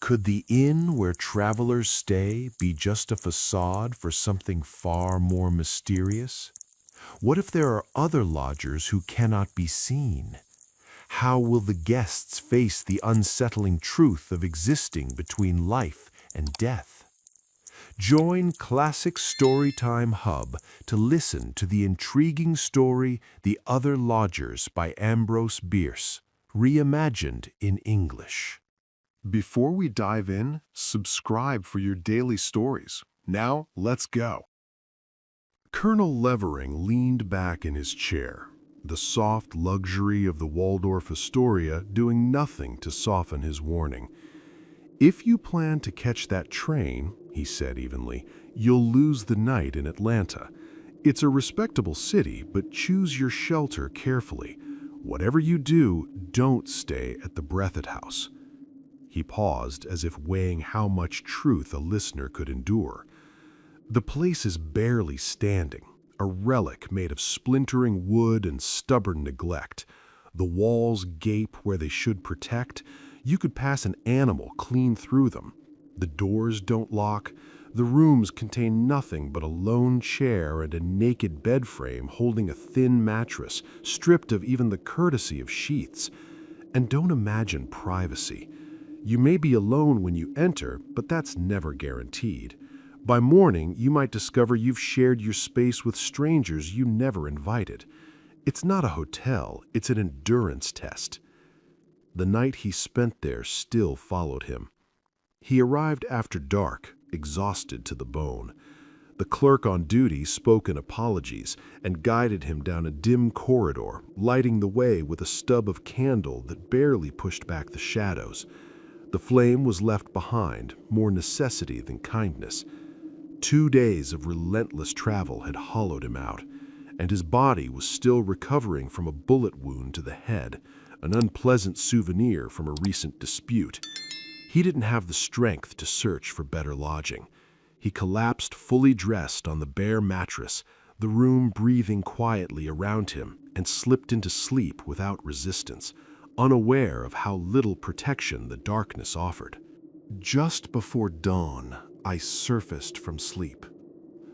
Could the inn where travelers stay be just a facade for something far more mysterious? What if there are other lodgers who cannot be seen? How will the guests face the unsettling truth of existing between life and death? Join Classic Storytime Hub to listen to the intriguing story The Other Lodgers by Ambrose Bierce, reimagined in English. Before we dive in, subscribe for your daily stories. Now, let's go. Colonel Levering leaned back in his chair, the soft luxury of the Waldorf Astoria doing nothing to soften his warning. "If you plan to catch that train," he said evenly, "you'll lose the night in Atlanta. It's a respectable city, but choose your shelter carefully. Whatever you do, don't stay at the Breathitt House." He paused as if weighing how much truth a listener could endure. The place is barely standing, a relic made of splintering wood and stubborn neglect. The walls gape where they should protect. You could pass an animal clean through them. The doors don't lock. The rooms contain nothing but a lone chair and a naked bed frame holding a thin mattress, stripped of even the courtesy of sheets. And don't imagine privacy. You may be alone when you enter, but that's never guaranteed. By morning, you might discover you've shared your space with strangers you never invited. It's not a hotel, it's an endurance test. The night he spent there still followed him. He arrived after dark, exhausted to the bone. The clerk on duty spoke in apologies and guided him down a dim corridor, lighting the way with a stub of candle that barely pushed back the shadows. The flame was left behind, more necessity than kindness. 2 days of relentless travel had hollowed him out, and his body was still recovering from a bullet wound to the head, an unpleasant souvenir from a recent dispute. He didn't have the strength to search for better lodging. He collapsed fully dressed on the bare mattress, the room breathing quietly around him, and slipped into sleep without resistance, unaware of how little protection the darkness offered. Just before dawn, I surfaced from sleep.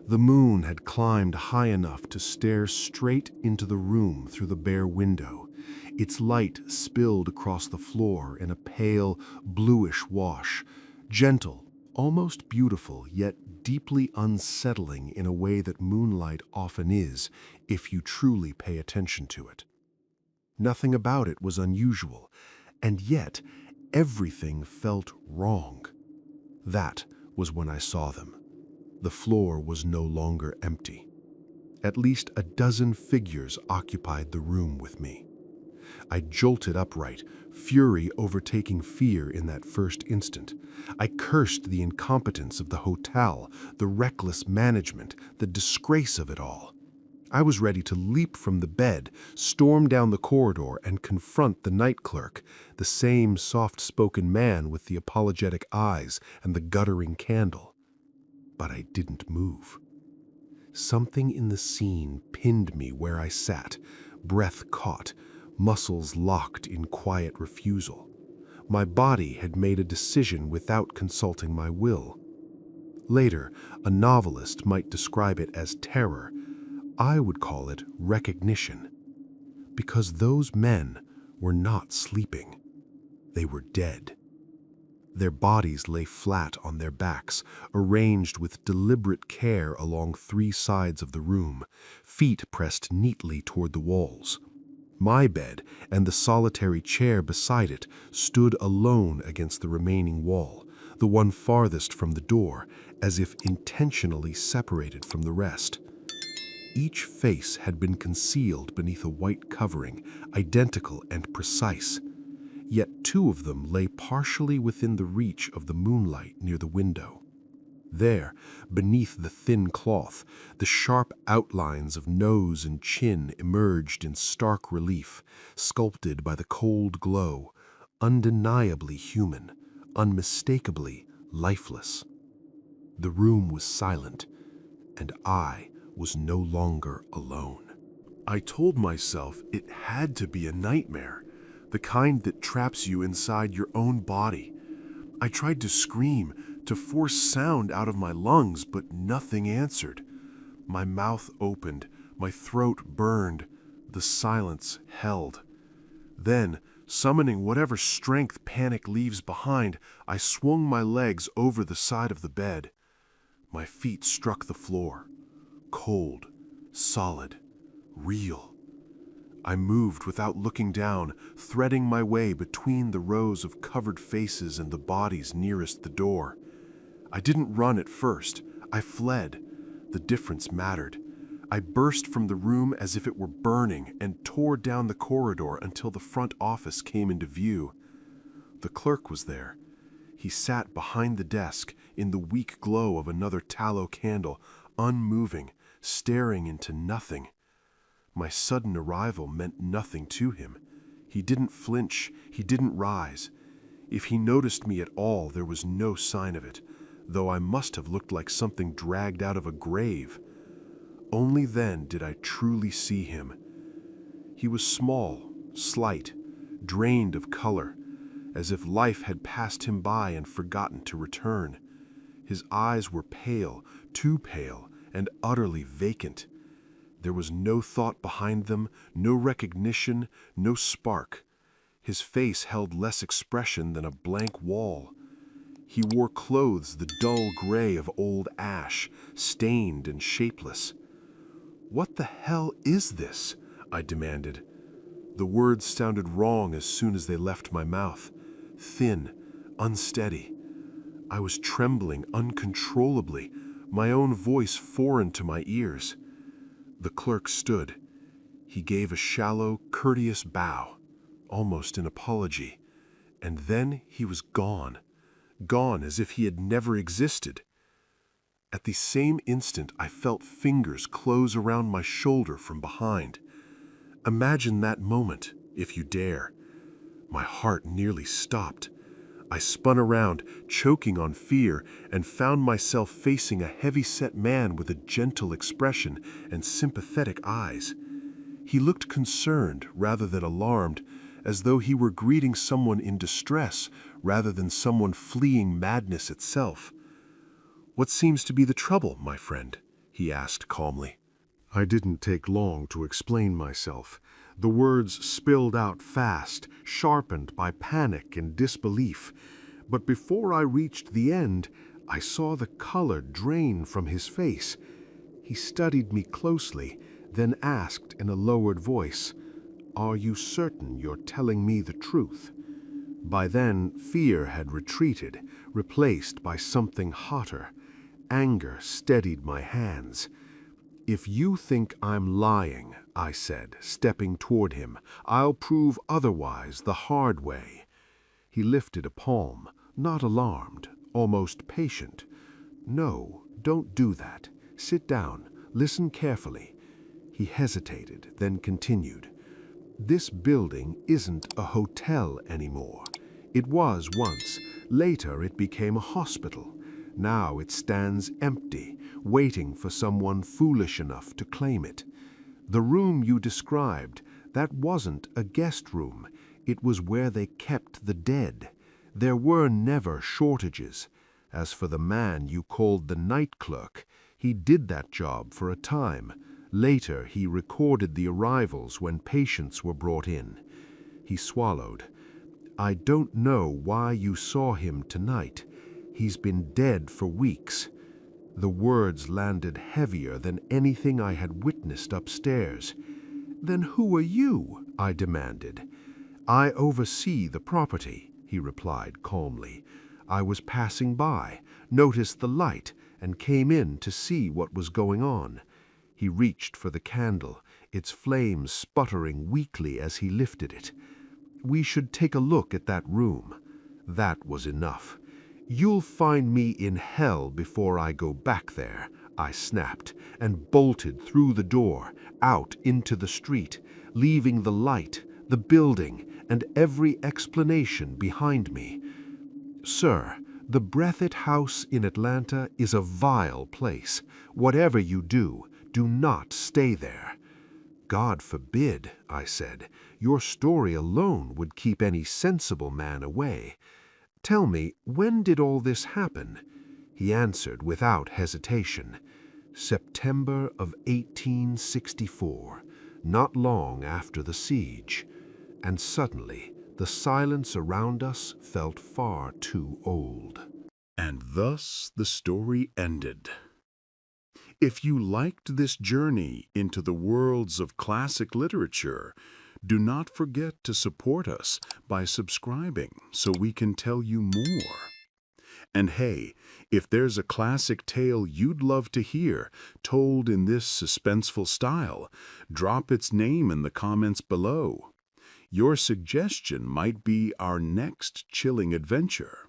The moon had climbed high enough to stare straight into the room through the bare window. Its light spilled across the floor in a pale, bluish wash, gentle, almost beautiful, yet deeply unsettling in a way that moonlight often is if you truly pay attention to it. Nothing about it was unusual, and yet everything felt wrong. That was when I saw them. The floor was no longer empty. At least a dozen figures occupied the room with me. I jolted upright, fury overtaking fear in that first instant. I cursed the incompetence of the hotel, the reckless management, the disgrace of it all. I was ready to leap from the bed, storm down the corridor, and confront the night clerk, the same soft-spoken man with the apologetic eyes and the guttering candle. But I didn't move. Something in the scene pinned me where I sat, breath caught, muscles locked in quiet refusal. My body had made a decision without consulting my will. Later, a novelist might describe it as terror. I would call it recognition, because those men were not sleeping. They were dead. Their bodies lay flat on their backs, arranged with deliberate care along 3 sides of the room, feet pressed neatly toward the walls. My bed and the solitary chair beside it stood alone against the remaining wall, the one farthest from the door, as if intentionally separated from the rest. Each face had been concealed beneath a white covering, identical and precise. Yet 2 of them lay partially within the reach of the moonlight near the window. There, beneath the thin cloth, the sharp outlines of nose and chin emerged in stark relief, sculpted by the cold glow, undeniably human, unmistakably lifeless. The room was silent, and I was no longer alone. I told myself it had to be a nightmare, the kind that traps you inside your own body. I tried to scream, to force sound out of my lungs, but nothing answered. My mouth opened, my throat burned, the silence held. Then, summoning whatever strength panic leaves behind, I swung my legs over the side of the bed. My feet struck the floor. Cold, solid, real. I moved without looking down, threading my way between the rows of covered faces and the bodies nearest the door. I didn't run at first. I fled. The difference mattered. I burst from the room as if it were burning and tore down the corridor until the front office came into view. The clerk was there. He sat behind the desk in the weak glow of another tallow candle, unmoving, staring into nothing. My sudden arrival meant nothing to him. He didn't flinch. He didn't rise. If he noticed me at all, there was no sign of it, though I must have looked like something dragged out of a grave. Only then did I truly see him. He was small, slight, drained of color, as if life had passed him by and forgotten to return. His eyes were pale, too pale, and utterly vacant. There was no thought behind them, no recognition, no spark. His face held less expression than a blank wall. He wore clothes the dull gray of old ash, stained and shapeless. "What the hell is this?" I demanded. The words sounded wrong as soon as they left my mouth. Thin, unsteady. I was trembling uncontrollably, my own voice foreign to my ears. The clerk stood. He gave a shallow, courteous bow, almost an apology, and then he was gone. Gone as if he had never existed. At the same instant, I felt fingers close around my shoulder from behind. Imagine that moment, if you dare. My heart nearly stopped. I spun around, choking on fear, and found myself facing a heavy-set man with a gentle expression and sympathetic eyes. He looked concerned rather than alarmed, as though he were greeting someone in distress rather than someone fleeing madness itself. "What seems to be the trouble, my friend?" he asked calmly. I didn't take long to explain myself. The words spilled out fast, sharpened by panic and disbelief. But before I reached the end, I saw the color drain from his face. He studied me closely, then asked in a lowered voice, "Are you certain you're telling me the truth?" By then, fear had retreated, replaced by something hotter. Anger steadied my hands. "If you think I'm lying," I said, stepping toward him, "I'll prove otherwise the hard way." He lifted a palm, not alarmed, almost patient. "No, don't do that. Sit down. Listen carefully." He hesitated, then continued. "This building isn't a hotel anymore. It was once. Later it became a hospital. Now it stands empty, waiting for someone foolish enough to claim it. The room you described, that wasn't a guest room. It was where they kept the dead. There were never shortages. As for the man you called the night clerk, he did that job for a time. Later he recorded the arrivals when patients were brought in." He swallowed. "I don't know why you saw him tonight. He's been dead for weeks." The words landed heavier than anything I had witnessed upstairs. "Then who are you?" I demanded. "I oversee the property," he replied calmly. "I was passing by, noticed the light, and came in to see what was going on." He reached for the candle, its flames sputtering weakly as he lifted it. "We should take a look at that room." That was enough. "You'll find me in hell before I go back there," I snapped, and bolted through the door, out into the street, leaving the light, the building, and every explanation behind me. "Sir, the Breathitt House in Atlanta is a vile place. Whatever you do not stay there." "God forbid," I said. "Your story alone would keep any sensible man away." "Tell me, when did all this happen?" He answered without hesitation. "September of 1864, not long after the siege." And suddenly, the silence around us felt far too old. And thus the story ended. If you liked this journey into the worlds of classic literature, do not forget to support us by subscribing so we can tell you more. And hey, if there's a classic tale you'd love to hear told in this suspenseful style, drop its name in the comments below. Your suggestion might be our next chilling adventure.